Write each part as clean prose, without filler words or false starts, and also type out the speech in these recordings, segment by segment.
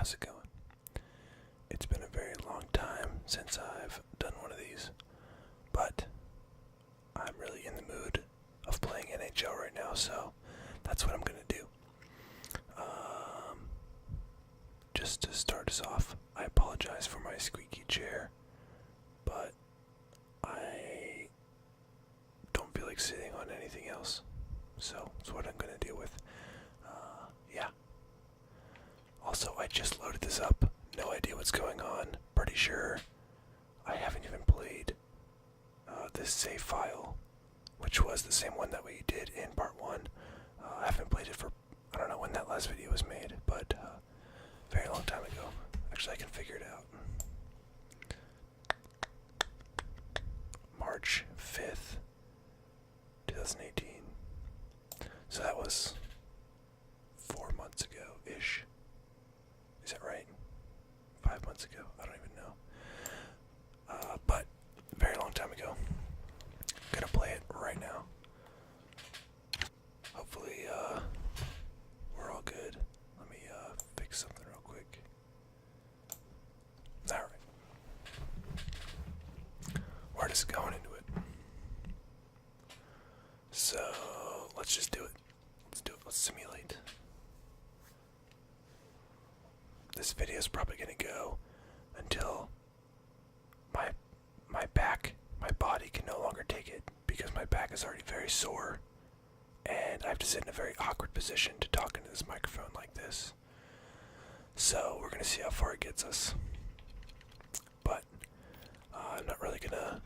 how's it going? It's been a very long time since I've done one of these, but I'm really in the mood of playing NHL right now, so that's what I'm going to do. Just to start us off, I apologize for my squeaky chair, but I don't feel like sitting on anything else, so that's what I'm going to deal with. Yeah. Also, I just loaded this up. No idea what's going on. Pretty sure I haven't even played this save file, which was the same one that we did in part 1. I haven't played it for, I don't know when that last video was made, but very long time ago. Actually, I can figure it out. March 5th, 2018. So that was 4 months ago-ish. Is that right? 5 months ago? I don't even know. But very long time ago. I'm gonna play it right now. Hopefully, we're all good. Let me fix something real quick. Alright. We're just going into it. So, let's just do it. Let's do it. Let's simulate. This video is probably going to go until my body can no longer take it, because my back is already very sore and I have to sit in a very awkward position to talk into this microphone like this. So we're going to see how far it gets us. But I'm not really going to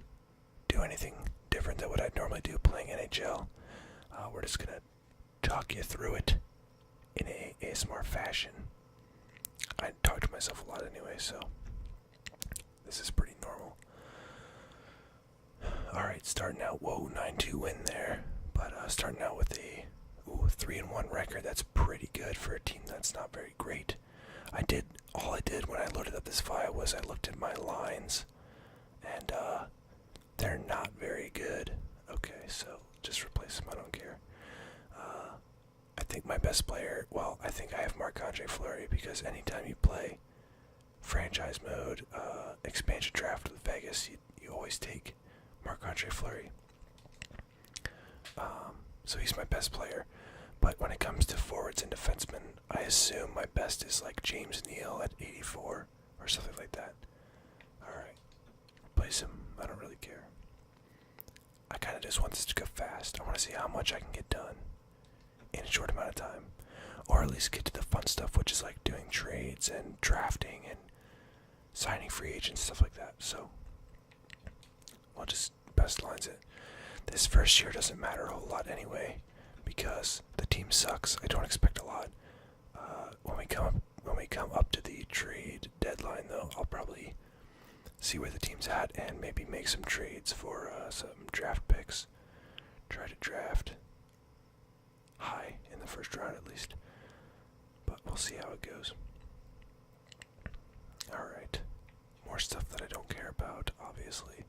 do anything different than what I'd normally do playing NHL. We're just going to talk you through it in a ASMR fashion. I talk to myself a lot anyway, so this is pretty normal. Alright, starting out, 9-2 win there, but starting out with a 3-1 record. That's pretty good for a team that's not very great. All I did when I loaded up this file was I looked at my lines, and they're not very good. Okay, so just replace them, I don't care. I think my best player, I think I have Marc-Andre Fleury, because anytime you play franchise mode, expansion draft with Vegas, you always take Marc-Andre Fleury. So he's my best player. But when it comes to forwards and defensemen, I assume my best is like James Neal at 84 or something like that. Alright, replace him, I don't really care. I kind of just want this to go fast. I want to see how much I can get done in a short amount of time, or at least get to the fun stuff, which is like doing trades and drafting and signing free agents, stuff like that. So I'll just best lines it. This first year doesn't matter a whole lot anyway, because the team sucks. I don't expect a lot. When we come up to the trade deadline, though, I'll probably see where the team's at and maybe make some trades for some draft picks. Try to draft high in the first round at least, but we'll see how it goes. Alright, more stuff that I don't care about, obviously.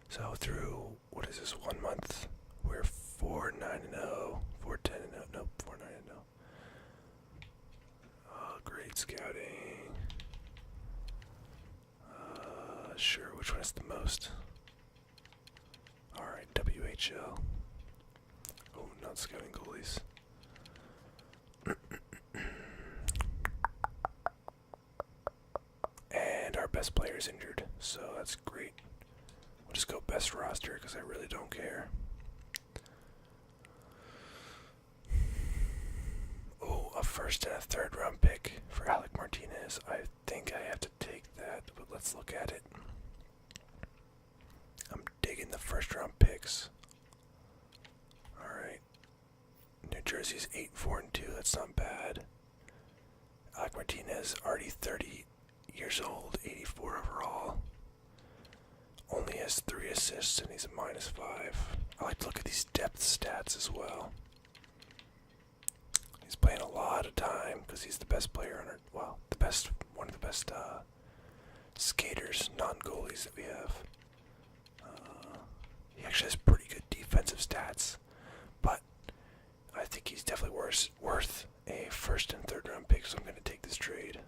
So through, what is this, 1 month, we're 4-9-0, 4-10-0, nope, 4-9-0. Great scouting. Sure, which one is the most? Alright, WHL. Oh, not scouting goalies. And our best player is injured, so that's great. We'll just go best roster because I really don't care. Oh, a first and a third round pick for Alec Martinez. I think I have to take that, but let's look at it. I'm digging the first round picks. Alright. New Jersey's 8-4-2. That's not bad. Alec Martinez, already 30 years old, 84 overall. Only has 3 assists and he's a -5. I like to look at these depth stats as well. He's playing a lot of time because he's the best player on our, one of the best skaters, non-goalies that we have. He actually has pretty good defensive stats, but I think he's definitely worth a first and third round pick, so I'm going to take this trade.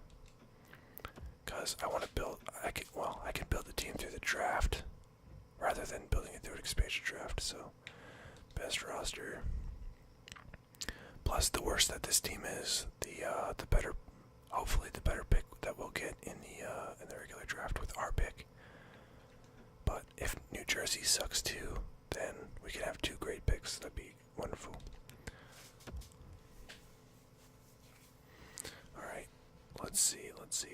worse that this team is, the better. Hopefully, the better pick that we'll get in the regular draft with our pick. But if New Jersey sucks too, then we can have 2 great picks. That'd be wonderful. All right, let's see.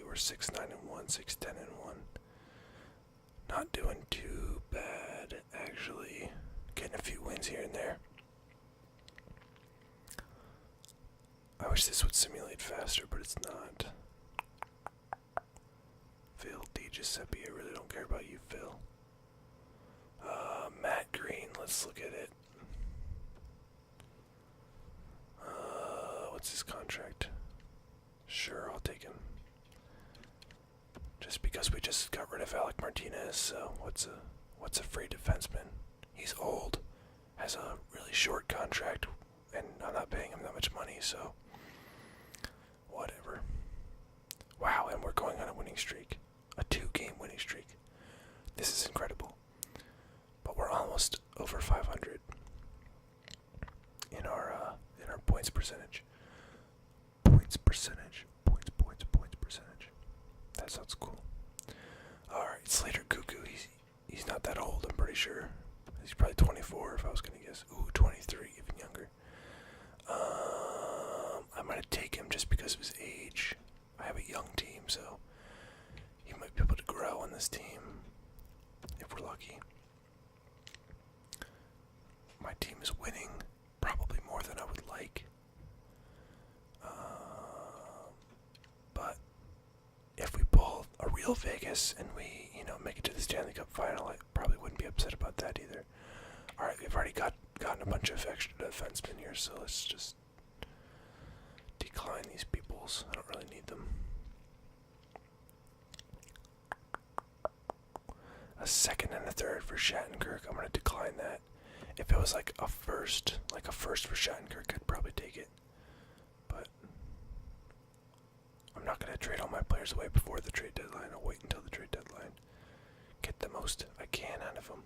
We're 6-9-1, 6-10-1. Not doing too bad, actually. Getting a few wins here and there. I wish this would simulate faster, but it's not. Phil D. Giuseppe, I really don't care about you, Phil. Matt Green, let's look at it. What's his contract? Sure, I'll take him. Just because we just got rid of Alec Martinez, so what's a free defenseman? He's old, has a really short contract, and I'm not paying him that much money, so whatever. Wow, and we're going on a winning streak. A 2-game winning streak. This is incredible. But we're almost over 500 in our points percentage. Points percentage. Points percentage. That sounds cool. Alright, Slater Cuckoo. He's not that old, I'm pretty sure. He's probably 24 if I was gonna guess. Ooh, 23, even younger. I'm gonna take him just because of his age. I have a young team, so he might be able to grow on this team if we're lucky. My team is winning, probably more than I would like. But if we pull a real Vegas and we, make it to the Stanley Cup final, I probably wouldn't be upset about that either. Alright, we've already gotten a bunch of extra defensemen here, so let's just decline these peoples. I don't really need them. A second and a third for Shattenkirk. I'm gonna decline that. If it was like a first for Shattenkirk, I'd probably take it. But I'm not gonna trade all my players away before the trade deadline. I'll wait until the trade deadline. Get the most I can out of them.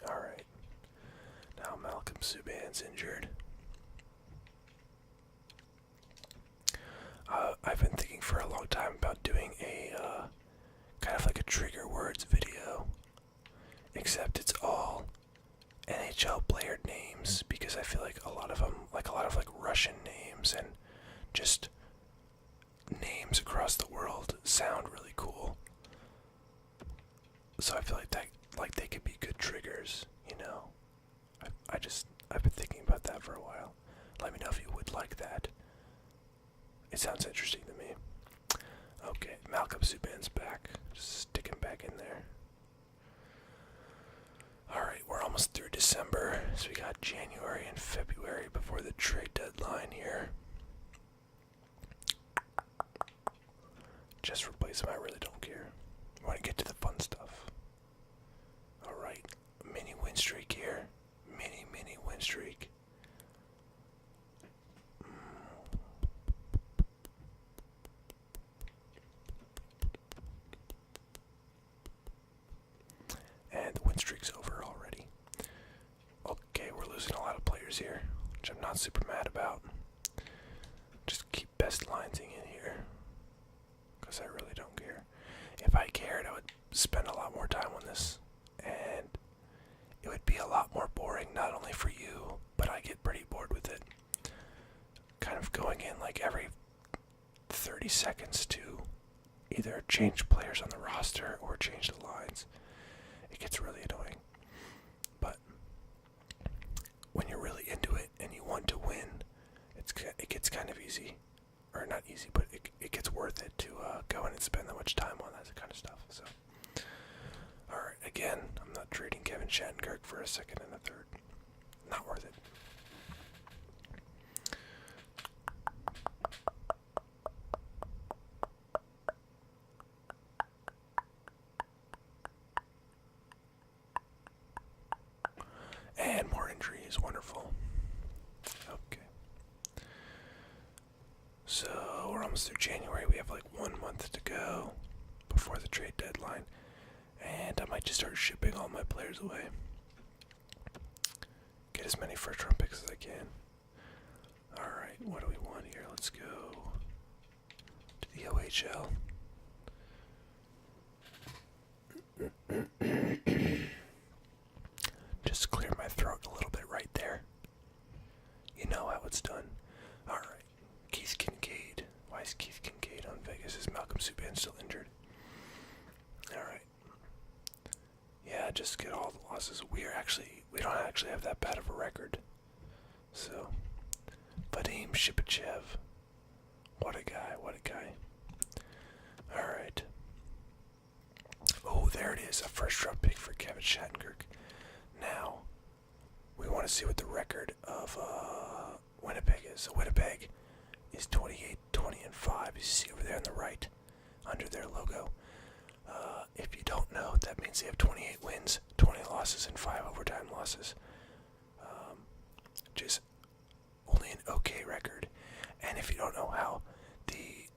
Alright. Now Malcolm Subban's injured. I've been thinking for a long time about doing a kind of like a trigger words video, except it's all NHL player names, because I feel like a lot of them, like Russian names and just names across the world, sound really cool. So I feel like they could be good triggers, I've been thinking about that for a while. Let me know if you would like that. It sounds interesting to me. Okay, Malcolm Subban's back. Just stick him back in there. Alright, we're almost through December, so we got January and February before the trade deadline here. Just replace him, I really don't care. I want to get to the fun stuff. Alright, mini win streak here. Mini win streak. And the win streak's over already. Okay, we're losing a lot of players here, which I'm not super mad about. Just keep best linesing in here, because I really don't care. If I cared, I would spend a lot more time on this, and it would be a lot more boring, not only for you, but I get pretty bored with it. Kind of going in like every 30 seconds to either change players on the roster or change the lines. It gets really annoying. But when you're really into it and you want to win, it gets kind of easy. Or not easy, but it gets worth it to go in and spend that much time on that kind of stuff. So, alright, again, I'm not trading Kevin Shattenkirk for a second and a third. Not worth it. And more injuries, wonderful. Okay. So, we're almost through January. We have like 1 month to go before the trade deadline. And I might just start shipping all my players away. get as many first round picks as I can. Alright, what do we want here? Let's go to the OHL. Just clear my throat a little bit right there. You know how it's done. Alright, Keith Kincaid. Why is Keith Kincaid on Vegas? Is Malcolm Subban still injured? Alright. Yeah, just get all the losses. We don't actually have that bad of a record. So, Vadim Shipachev. What a guy, what a guy. Alright. Oh, there it is, a first round pick for Kevin Shattenkirk. Now, we want to see what the record of Winnipeg is. So Winnipeg is 28-20-5. You see over there on the right, under their logo. If you don't know, that means they have 28 wins, 20 losses, and 5 overtime losses. Which is only an okay record. And if you don't know how the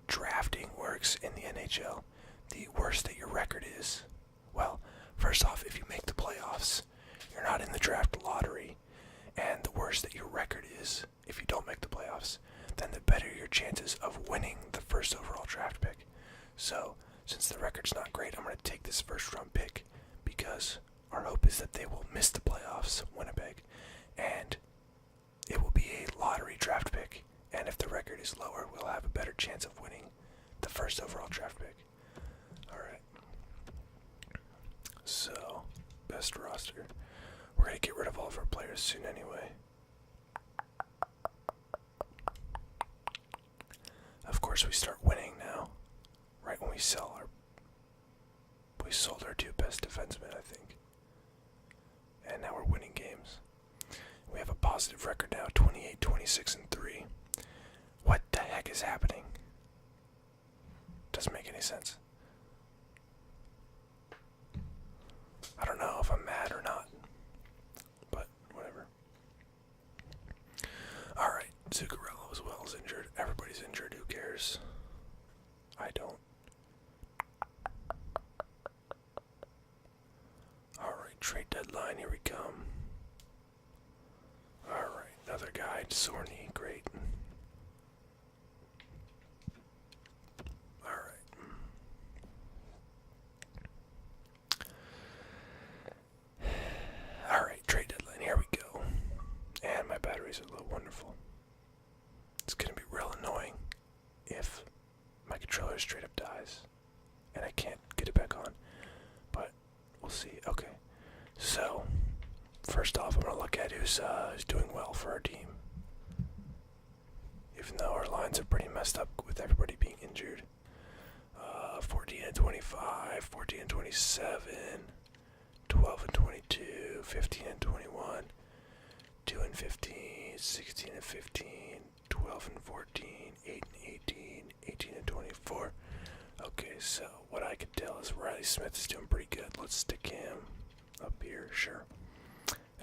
drafting works in the NHL, the worse that your record is, well, first off, if you make the playoffs, you're not in the draft lottery. And the worse that your record is, if you don't make the playoffs, then the better your chances of winning the first overall draft pick. So, since the record's not great, I'm going to take this first round pick because our hope is that they will miss the playoffs, Winnipeg, and it will be a lottery draft pick. And if the record is lower, we'll have a better chance of winning the first overall draft pick. Alright. So, best roster. We're going to get rid of all of our players soon anyway. Of course, we start winning now. Right when we sold our 2 best defensemen, I think. And now we're winning games. We have a positive record now, 28, 26, and 3. What the heck is happening? Doesn't make any sense. I don't know if I'm mad or not. But, whatever. Alright, Zuccarello as well is injured. Everybody's injured, who cares? I don't. Alright, trade deadline, here we come. Alright, another guy, Sorny, great. Alright. Alright, trade deadline, here we go. And my batteries are low, wonderful. It's gonna be real annoying if my controller straight up dies and I can't get it back on, but we'll see. Okay, so first off, I'm gonna look at who's doing well for our team, even though our lines are pretty messed up with everybody being injured. 14-25, 14-27, 12-22, 15-21, 2-15, 16-15, 12-14, 8-18, 18-24. Okay, so what I can tell is Riley Smith is doing pretty good. Let's stick him up here, sure.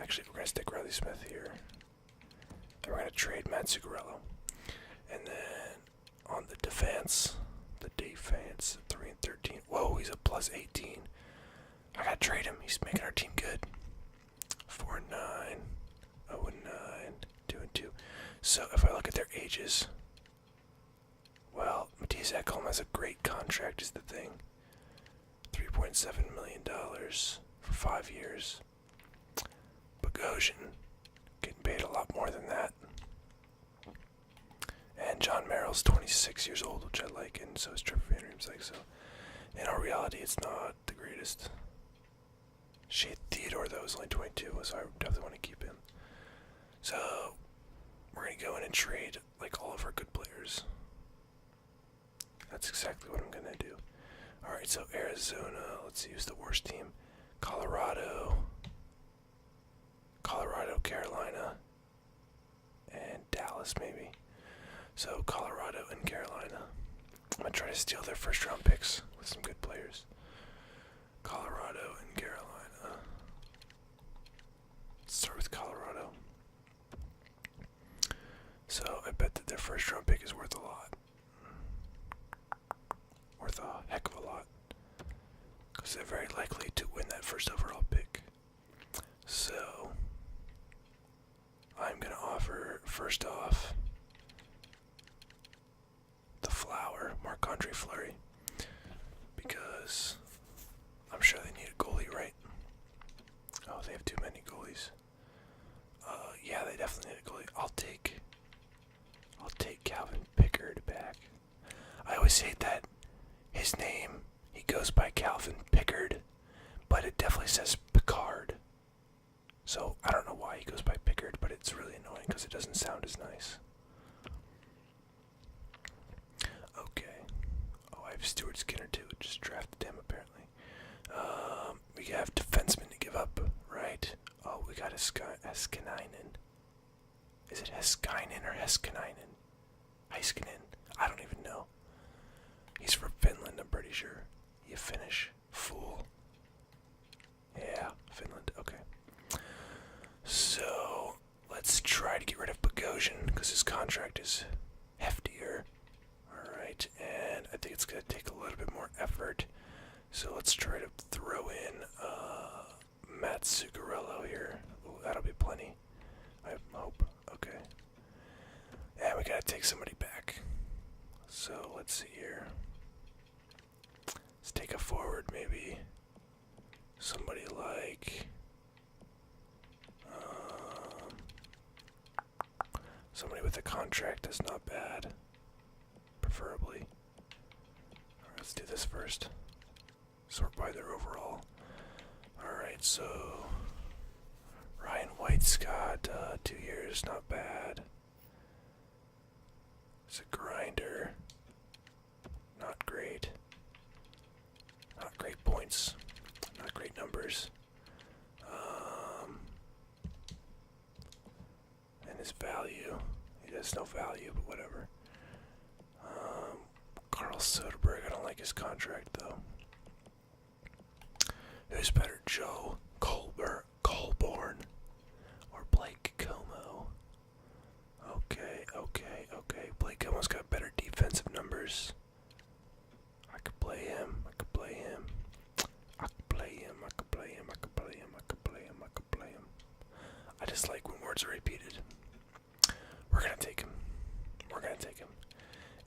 Actually, we're going to stick Riley Smith here. And we're going to trade Matt Zuccarello. And then on the defense, 3-13. Whoa, he's a plus 18. I got to trade him. He's making our team good. 4-9, 0-9, 2-2. So if I look at their ages, well, Mattias Ekholm has a great contract is the thing. $3.7 million for 5 years. Bogosian getting paid a lot more than that. And John Merrill's 26 years old, which I like, and so is Trevor Van Riemsdyk. So in all reality, it's not the greatest. Shea Theodore, though, is only 22, so I definitely want to keep him. So we're going to go in and trade like all of our good players. That's exactly what I'm going to do. Alright, so Arizona, let's see who's the worst team. Colorado, Carolina, and Dallas maybe. So Colorado and Carolina. I'm going to try to steal their first round picks with some good players. Colorado and Carolina. Let's start with Colorado. So I bet that their first round pick is worth a lot. Worth a heck of a lot. Because they're very likely to win that first overall pick. So first off, the Flower, Marc-Andre Fleury, because I'm sure they need a goalie, right? Oh, they have too many goalies. Yeah, they definitely need a goalie. I'll take Calvin Pickard back. I always hate that his name, he goes by Calvin Pickard, but it definitely says Picard. So I don't know why he goes by Pickard, but it's really annoying because it doesn't sound as nice. Okay. Oh, I have Stuart Skinner too. Just drafted him apparently. We have defensemen to give up, right? Oh, we got Heskinainen. Is it Heskainen or Heskinainen? Heiskanen? I don't even know. He's from Finland, I'm pretty sure. You Finnish fool. Yeah, Finland. Okay. So let's try to get rid of Bogosian because his contract is heftier. Alright, and I think it's going to take a little bit more effort. So let's try to throw in Matt Zuccarello here. Ooh, that'll be plenty. I hope. Okay. And we gotta take somebody back. So let's see here. Let's take a forward, maybe. Somebody like somebody with a contract that's not bad, preferably. Alright, let's do this first. Sort by their overall. Alright, so Ryan White's got 2 years, not bad. It's a grinder. Not great. Not great points. Not great numbers. And his value. He has no value, but whatever. Carl Soderberg, I don't like his contract though. Who's better, Joe Colborn or Blake Como? Okay. Blake Como's got better defensive numbers. I could play him. I just like when words are repeated. We're gonna take him.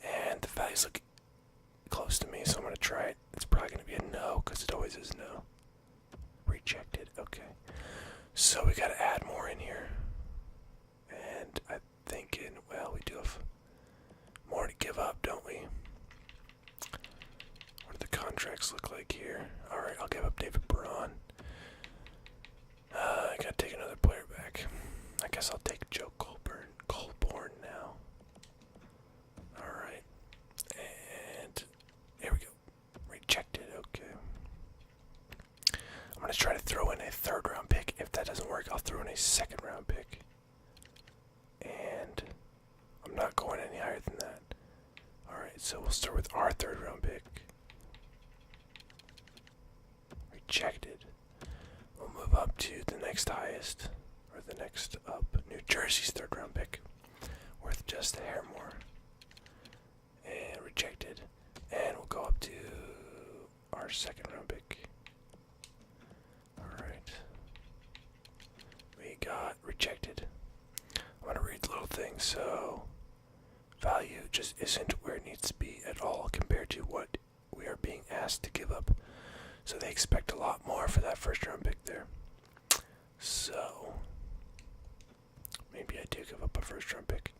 And the values look close to me, so I'm gonna try it. It's probably gonna be a no, because it always is no. Rejected, okay. So we gotta add more in here. And I'm thinking, well, we do have more to give up, don't we? What do the contracts look like here? Alright, I'll give up David Braun. I gotta take another player back. I guess I'll take Joe Colborn now. Alright. And here we go. Rejected, okay. I'm going to try to throw in a 3rd round pick. If that doesn't work, I'll throw in a 2nd round pick. And I'm not going any higher than that. Alright, so we'll start with our 3rd round pick. Rejected. We'll move up to the next highest, or the next up. New Jersey's 3rd round pick. Worth just a hair more. And rejected. And we'll go up to our 2nd round pick. Alright. We got rejected. I'm gonna read the little thing. So value just isn't where it needs to be at all compared to what we are being asked to give up. So they expect a lot more for that 1st round pick there. So maybe I do give up a 1st round pick.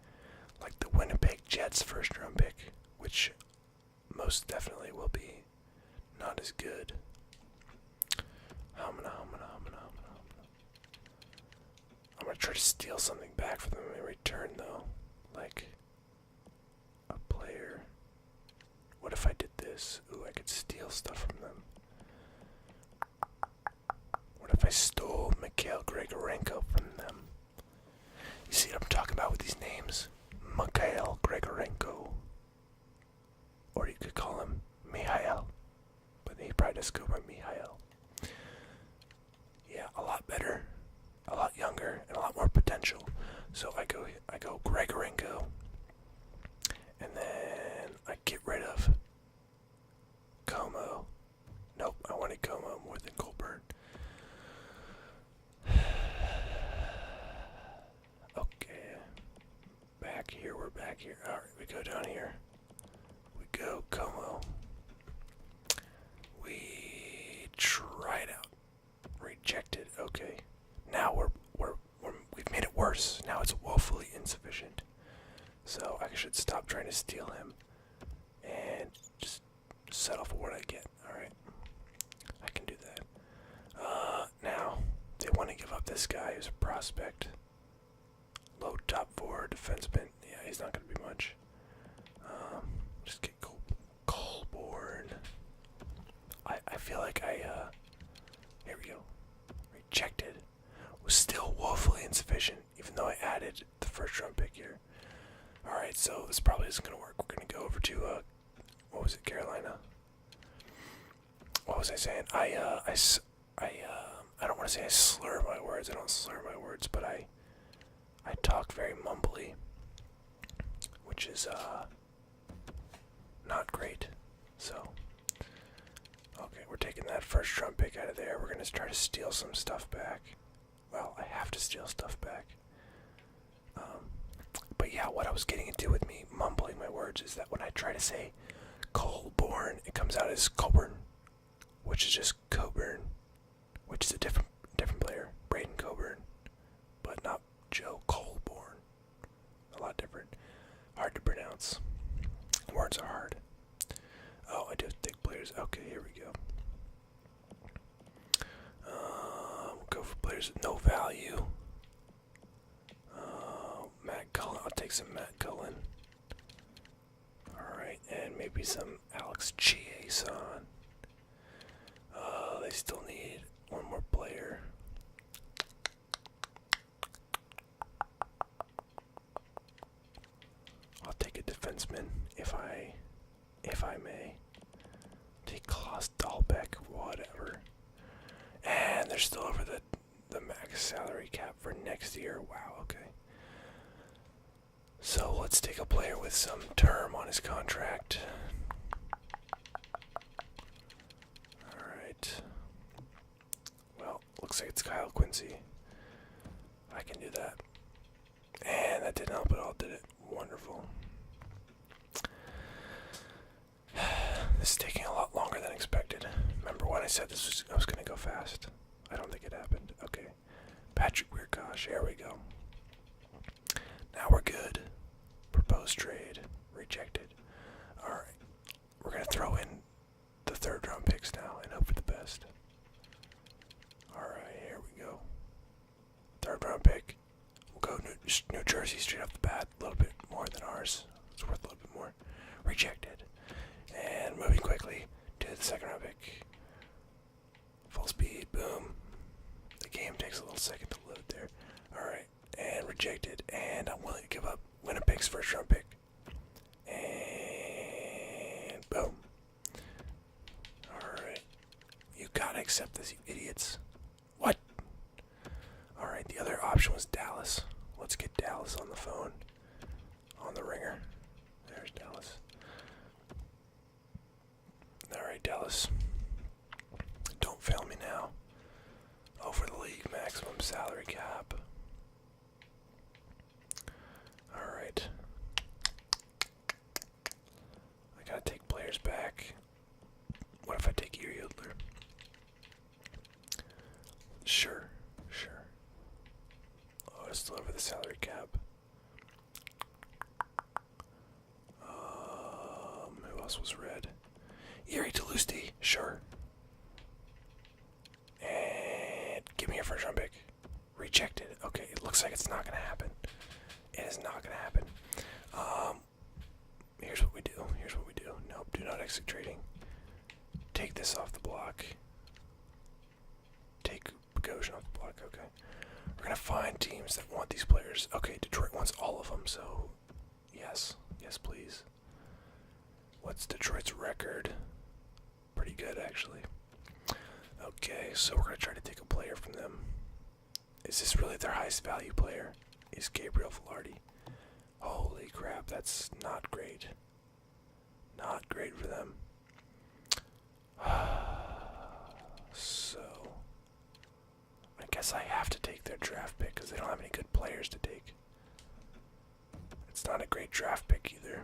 Like the Winnipeg Jets 1st round pick, which most definitely will be not as good. I'm gonna try to steal something back from them in return though. Like a player. What if I did this? Ooh, I could steal stuff from them. What if I stole Mikhail Grigorenko from them? You see what I'm talking about with these names? Mikhail Grigorenko. Or you could call him Mihail. But he probably does go by Mihail. Yeah, a lot better, a lot younger, and a lot more potential. So I go Grigorenko. And then I get rid of Como. Nope, I wanted Como more than Colburn. here. We go Como. We try it out. Rejected. Okay. Now we've made it worse. Now it's woefully insufficient. So I should stop trying to steal him and just settle for what I get. Alright. I can do that. Now, they want to give up this guy who's a prospect. Low top four defenseman. Yeah, he's not going to be much. Just get Colborn. I feel like here we go. Rejected. Was still woefully insufficient, even though I added the first round pick here. Alright, so this probably isn't going to work. We're going to go over to, what was it, Carolina? What was I saying? I don't want to say I slur my words. I don't slur my words, but I talk very mumbly, which is, not great. So, okay, we're taking that first round pick out of there. We're going to try to steal some stuff back. Well, I have to steal stuff back. But yeah, what I was getting into with me mumbling my words is that when I try to say Colborn, it comes out as Colburn, which is just Coburn, which is a different player, Braden Coburn, but not Joe Colborn. A lot different. Hard to pronounce. Words are hard. Oh, I do take players. Okay, here we go. We'll go for players with no value. Matt Cullen. I'll take some Matt Cullen. Alright, and maybe some Alex Chiasson. They still need one more player. I'll take a defenseman if I may. Take Klaus Dahlbeck, whatever. And they're still over the max salary cap for next year. Wow, okay. So let's take a player with some term on his contract. Alright. Well, looks like it's Kyle Quincy. I can do that. And that didn't help at all, did it? Wonderful. This is taking a lot longer than expected. Remember when I said I was going to go fast? I don't think it happened. Okay. Patrick Weirkosh, here we go. Now we're good. Proposed trade. Rejected. Alright. We're going to throw in the third round picks now and hope for the best. Alright, here we go. Third round pick. We'll go New Jersey straight off the bat. A little bit more than ours. It's worth a little bit more. Rejected. And moving quickly to the second round pick. Full speed. Boom. The game takes a little second to load there. Alright. And rejected. And I'm willing to give up Winnipeg's first round pick. And boom. Alright. You gotta accept this, you idiots. What? Alright, the other option was Dallas. Let's get Dallas on the phone. On the ringer. There's Dallas. Alright, Dallas. Don't fail me now. Over the league maximum salary cap. Alright. I gotta take players back. What if I take Yuri Yodler? Sure. Oh, it's still over the salary cap. Who else was red? Yuri Talusti, sure. And give me your first round pick. Rejected. Okay, it looks like it's not gonna happen. It is not gonna happen. Here's what we do. Nope, do not exit trading. Take this off the block. Take Bogosian off the block, okay. We're gonna find teams that want these players. Okay, Detroit wants all of them, so yes. Yes, please. What's Detroit's record? Pretty good, actually. Okay, so we're gonna try to take a player from them. Is this really their highest value player? Is Gabriel Velarde? Holy crap, that's not great. Not great for them. So, I guess I have to take their draft pick because they don't have any good players to take. It's not a great draft pick either.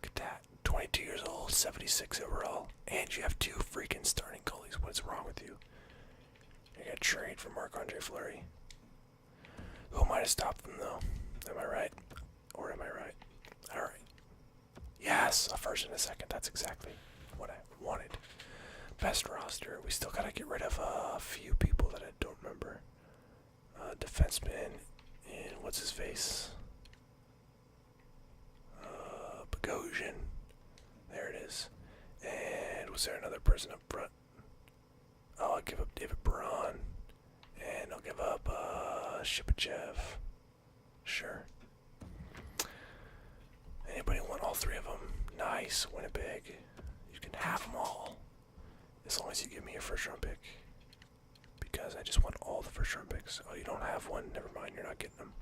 Look at that. 22 years old, 76 overall, and you have 2 freaking starting goalies. What's wrong with you? You're gonna trade for Marc-Andre Fleury. Who might have stopped them, though? Am I right? Or am I right? Alright. Yes, a first and a second. That's exactly what I wanted. Best roster. We still gotta get rid of a few people that I don't remember. Defenseman and what's his face? Bogosian. There it is. And was there another person up front? Oh, I'll give up David Braun. And I'll give up Shipachev. Sure. Anybody want all 3 of them? Nice, Winnipeg. You can have them all. As long as you give me a first round pick. Because I just want all the first round picks. Oh, you don't have one? Never mind, you're not getting them.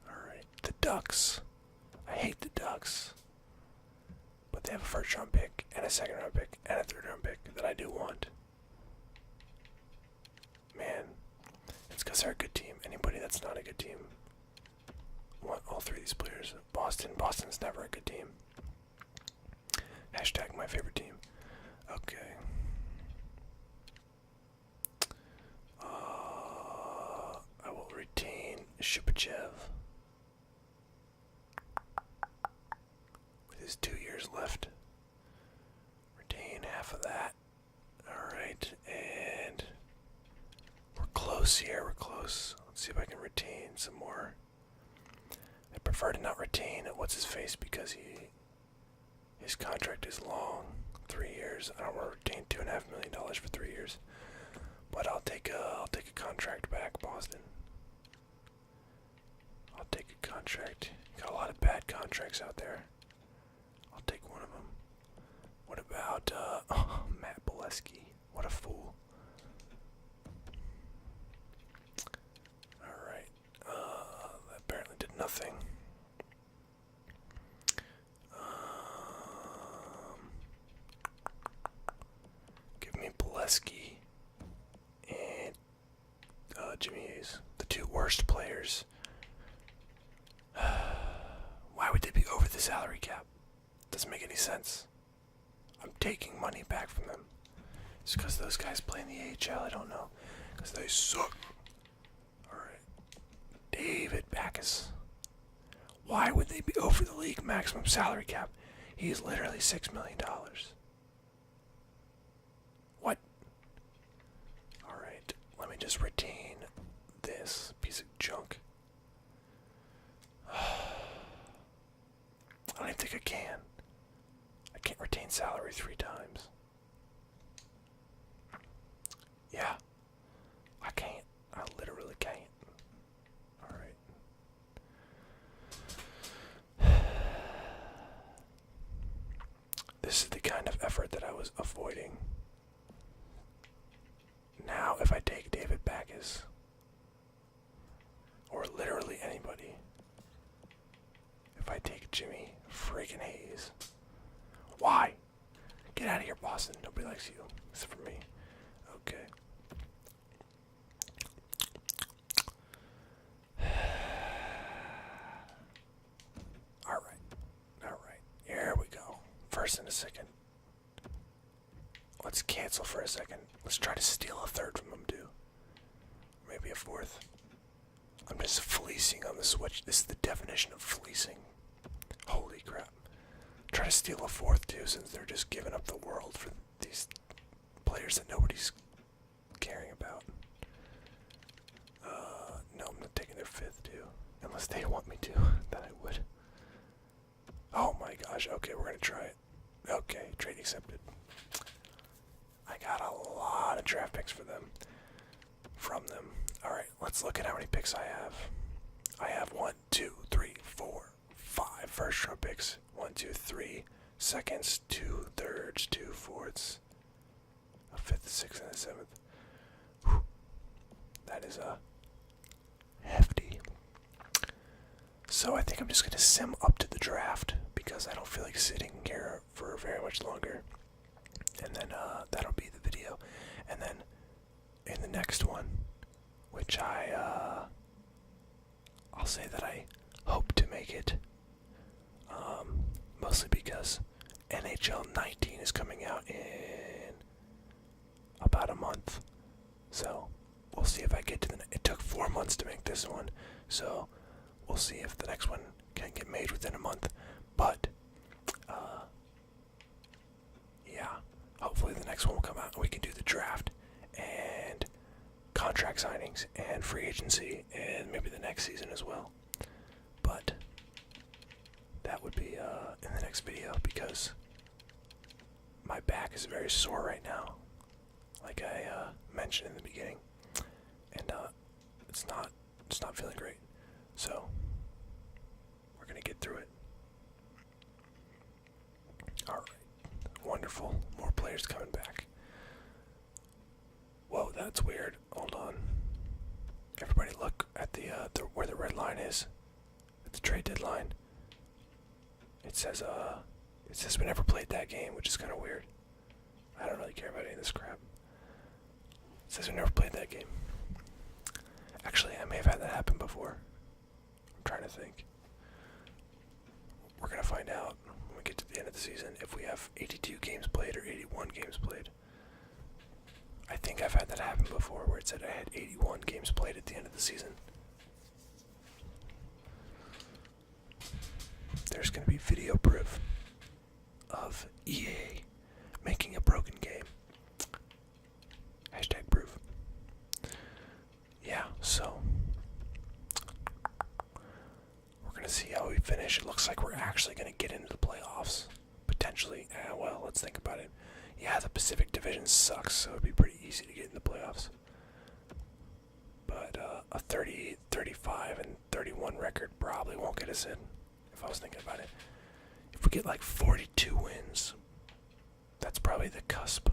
Alright, the Ducks. I hate the Ducks. But they have a first round pick, and a second round pick, and a third round pick that I do want. Man, it's because they're a good team. Anybody that's not a good team, I want all 3 of these players. Boston's never a good team. Hashtag my favorite team. Okay. I will retain Shipachev. With his 2 years left. Retain half of that. Alright, and we're close here, we're close. Let's see if I can retain some more. I prefer to not retain what's his face because his contract is long. 3 years. I don't want to retain $2.5 million for 3 years. But I'll take a contract back, Boston. I'll take a contract. Got a lot of bad contracts out there. I'll take one of them. What about Matt Bolesky? What a fool. Alright. That apparently did nothing. Give me Bolesky and Jimmy Hayes. The 2 worst players. Why would they be over the salary cap? Doesn't make any sense. I'm taking money back from them. It's because those guys play in the AHL, I don't know. Because they suck. Alright. David Backes. Why would they be over the league maximum salary cap? He is literally $6 million. What? Alright, let me just retain this piece of junk. I don't even think I can. I can't retain salary 3 times. Yeah, I can't. I literally can't. Alright. This is the kind of effort that I was avoiding. Now, if I take David Backes, or literally anybody, if I take Jimmy freaking Hayes, why? Get out of here, Boston. Nobody likes you, except for me. Okay. Alright. Here we go. First and a second. Let's cancel for a second. Let's try to steal a third from them, too. Maybe a fourth. I'm just fleecing on the switch. This is the definition of fleecing. Holy crap. Try to steal a fourth, too, since they're just giving up the world for these players that nobody's caring about. No, I'm not taking their fifth, too. Unless they want me to, then I would. Oh my gosh, okay, we're gonna try it. Okay, trade accepted. I got a lot of draft picks from them. Alright, let's look at how many picks I have. I have 1, 2, 3, 4, 5 first round picks. 1, 2, 3 seconds, 2 thirds, 2 fourths, a fifth, a sixth, and a seventh. Whew. That is hefty. So I think I'm just gonna sim up to the draft because I don't feel like sitting here for very much longer. And then that'll be the video. And then in the next one, which I'll say that I hope to make it 4 months to make this one, so we'll see if the next one can get made within a month. But yeah, hopefully the next one will come out and we can do the draft and contract signings and free agency and maybe the next season as well. But that would be in the next video, because my back is very sore right now, like I mentioned in the beginning, and it's not feeling great. So we're gonna get through it. All right, wonderful. More players coming back. Whoa, that's weird. Hold on. Everybody, look at the where the red line is at the trade deadline. It says we never played that game, which is kind of weird. I don't really care about any of this crap. It says we never played that game. Actually, I may have had that happen before. I'm trying to think. We're gonna find out when we get to the end of the season if we have 82 games played or 81 games played. I think I've had that happen before, where it said I had 81 games played at the end of the season. There's going to be video proof of EA making a broken game. Hashtag proof. Yeah, so we're going to see how we finish. It looks like we're actually going to get into the playoffs. Potentially. Well, let's think about it. Yeah, the Pacific Division sucks, so it'd be pretty easy to get in the playoffs. But a 30, 35, and 31 record probably won't get us in, if I was thinking about it. If we get like 42 wins, that's probably the cusp.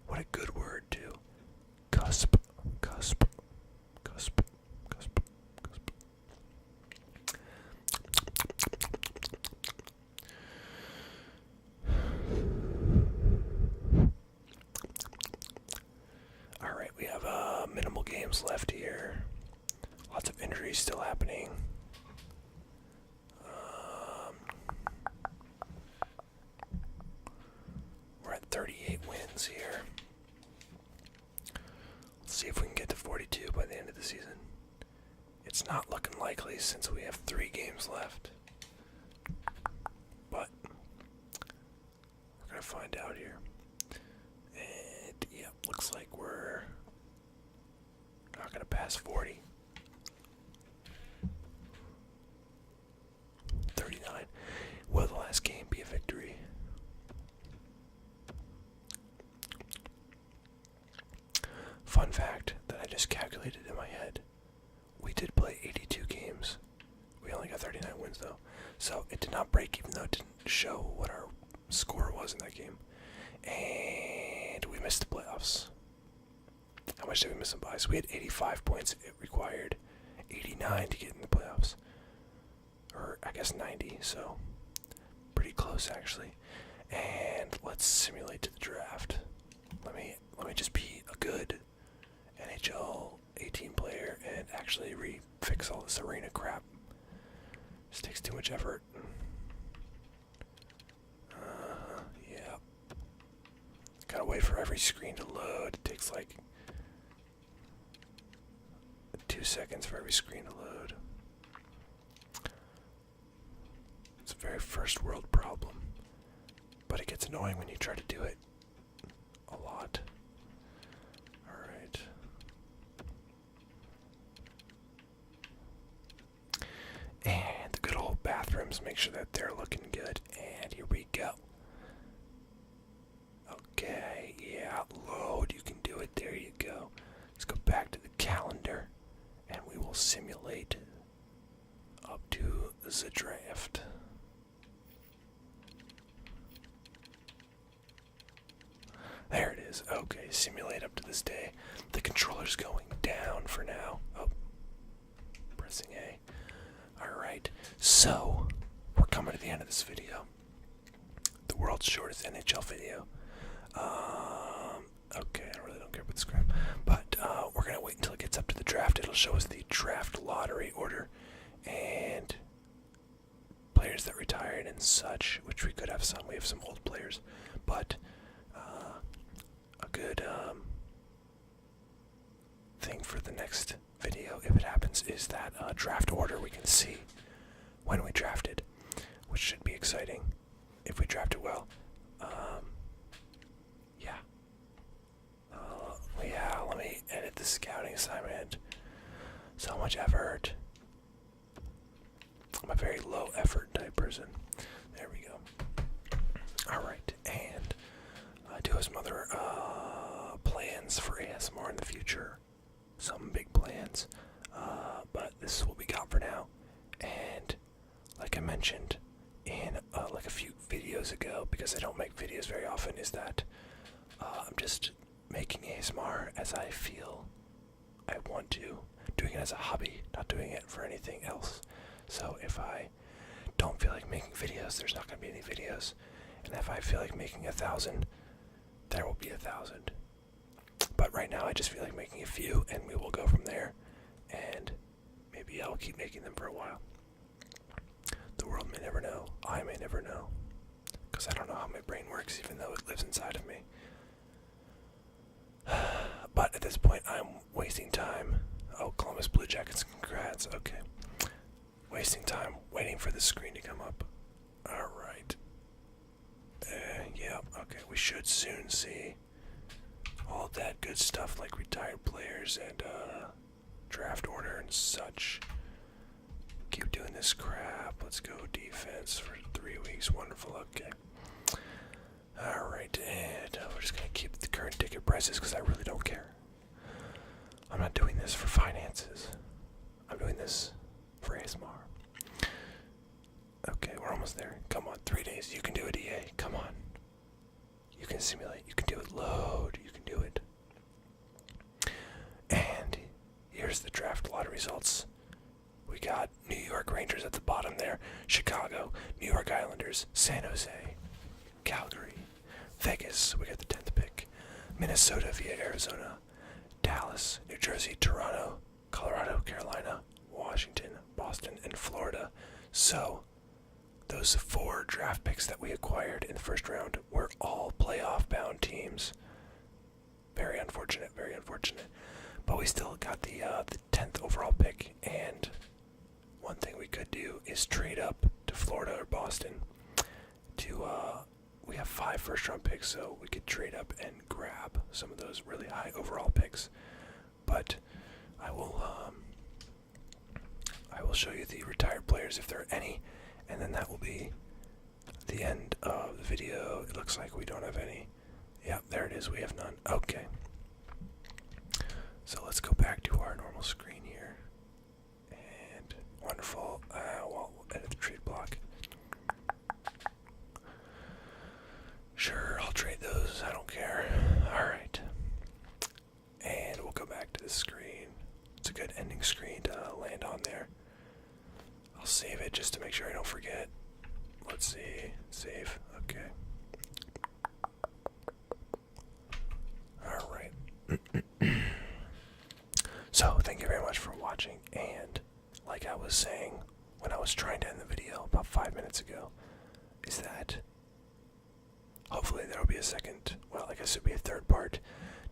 What a good word, too. Cusp, cusp, cusp, cusp, cusp. Alright, we have minimal games left here. Lots of injuries still happening. We're at 38 wins here. Let's see if we can get to 42 by the end of the season. It's not looking likely since we have 3 games left. But we're going to find out here. And yeah, looks like we're not going to pass 40. 39. Will the last game be a victory? Fun fact that I just calculated in my head. We did play 82 games. We only got 39 wins though. So it did not break, even though it didn't show what our score was in that game. And we missed the playoffs. How much did we miss them by? So we had 85 points. It required 89 to get in the playoffs. Or I guess 90, so pretty close actually. And let's simulate to the draft. Let me just be a good NHL 18 player and actually fix all this arena crap. This takes too much effort. Yeah. Gotta wait for every screen to load. It takes like 2 seconds for every screen to load. It's a very first world problem, but it gets annoying when you try to do it a lot. Alright. And the good old bathrooms, make sure that they're looking good. And here we go. Okay, yeah, load, you can do it, there you go. Let's go back to the calendar, and we will simulate up to the draft. There it is. Okay, simulate up to this day. The controller's going down for now. Oh, pressing A. Alright, so we're coming to the end of this video. The world's shortest NHL video. Okay, I really don't care about this crap. But we're going to wait until it gets up to the draft. It'll show us the draft lottery order and players that retired and such, which we could have some. We have some old players. But a good thing for the next video, if it happens, is that draft order. We can see when we drafted, which should be exciting if we drafted well. Yeah. Yeah, let me edit the scouting assignment. So much effort. I'm a very low effort type person. There we go. Alright, and I do have some other plans for ASMR in the future. Some big plans. But this is what we got for now. And like I mentioned in like a few videos ago, because I don't make videos very often, is that I'm just making ASMR as I feel I want to. Doing it as a hobby, not doing it for anything else. So if I don't feel like making videos, there's not going to be any videos. And if I feel like making 1,000, there will be 1,000. But right now I just feel like making a few, and we will go from there. And maybe I'll keep making them for a while. The world may never know. I may never know. Because I don't know how my brain works, even though it lives inside of me. But at this point, I'm wasting time. Oh, Columbus Blue Jackets, congrats. Okay. Wasting time waiting for the screen to come up. Alright. Yeah, okay. We should soon see all that good stuff like retired players and draft order and such. Keep doing this crap. Let's go defense for 3 weeks. Wonderful. Okay. Alright, and we're just going to keep the current ticket prices because I really don't care. I'm not doing this for finances. I'm doing this for ASMR. Okay, we're almost there. Come on, 3 days. You can do it, EA. Come on. You can simulate. You can do it. Load. You can do it. And here's the draft lottery results. We got New York Rangers at the bottom there. Chicago, New York Islanders, San Jose, Calgary, Vegas. We got the 10th pick. Minnesota via Arizona. Dallas, New Jersey, Toronto, Colorado, Carolina, Washington, Boston, and Florida. So, those 4 draft picks that we acquired in the first round were all playoff-bound teams. Very unfortunate, very unfortunate. But we still got the 10th overall pick, and one thing we could do is trade up to Florida or Boston. We have 5 first-round picks, so we could trade up and grab some of those really high overall picks. But I will show you the retired players if there are any, and then that will be the end of the video. It looks like we don't have any. Yeah, there it is. We have none. Okay. So let's go back to our normal screen here. And wonderful. We'll edit the trade block. Sure, I'll trade those. I don't care. Alright. And we'll go back to the screen. It's a good ending screen to land on there. I'll save it just to make sure I don't forget. Let's see. Save. Okay. Alright. So, thank you very much for watching, and like I was saying when I was trying to end the video about 5 minutes ago, is that hopefully there will be a second, well, I guess it will be a third part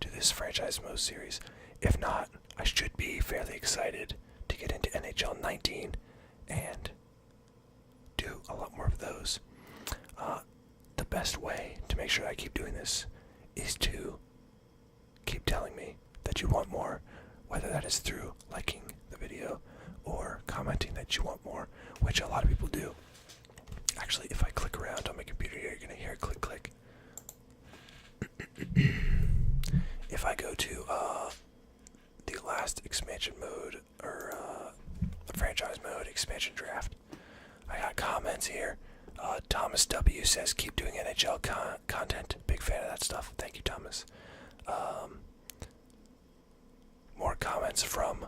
to this franchise mode series. If not, I should be fairly excited to get into NHL 19 and do a lot more of those. The best way to make sure I keep doing this is to keep telling me that you want more, whether that is through liking the video or commenting that you want more, which a lot of people do. Actually, if I click around on my computer here, you're going to hear click, click. If I go to the last expansion mode, or the franchise mode, expansion draft, I got comments here. Thomas W. says, keep doing NHL content. Big fan of that stuff. Thank you, Thomas. More comments from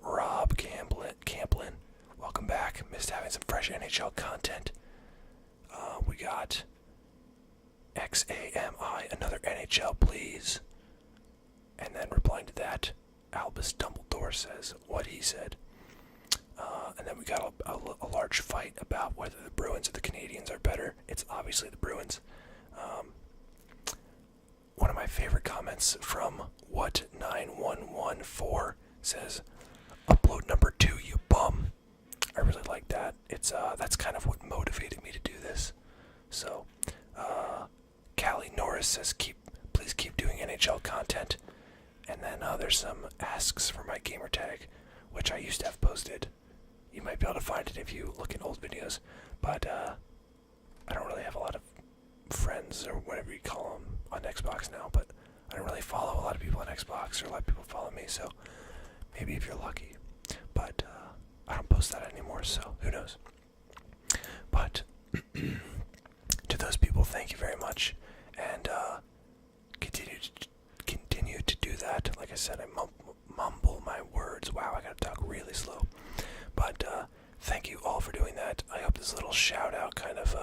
Rob Camplin. Welcome back. Missed having some fresh NHL content. We got XAMI, another NHL, please. And then replying to that, Albus Dumbledore says what he said. And then we got a large fight about whether the Bruins or the Canadiens are better. It's obviously the Bruins. One of my favorite comments from What9114 says, upload number 2, you bum. I really like that. It's that's kind of what motivated me to do this. So, Callie Norris says, please keep doing NHL content. And then there's some asks for my gamer tag, which I used to have posted. You might be able to find it if you look in old videos, but I don't really have a lot of friends or whatever you call them on Xbox now, but I don't really follow a lot of people on Xbox, or a lot of people follow me, so maybe if you're lucky. But I don't post that anymore, so who knows. But to those people, thank you very much, and continue to do that. Like I said, I mumble my words. Wow, I gotta talk really slow. But thank you all for doing that. I hope this little shout out kind of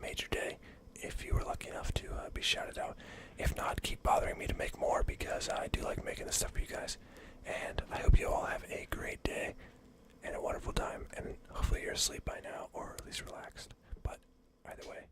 made your day, if you were lucky enough to be shouted out. If not, keep bothering me to make more, because I do like making this stuff for you guys. And I hope you all have a great day and a wonderful time, and hopefully you're asleep by now, or at least relaxed. But either way,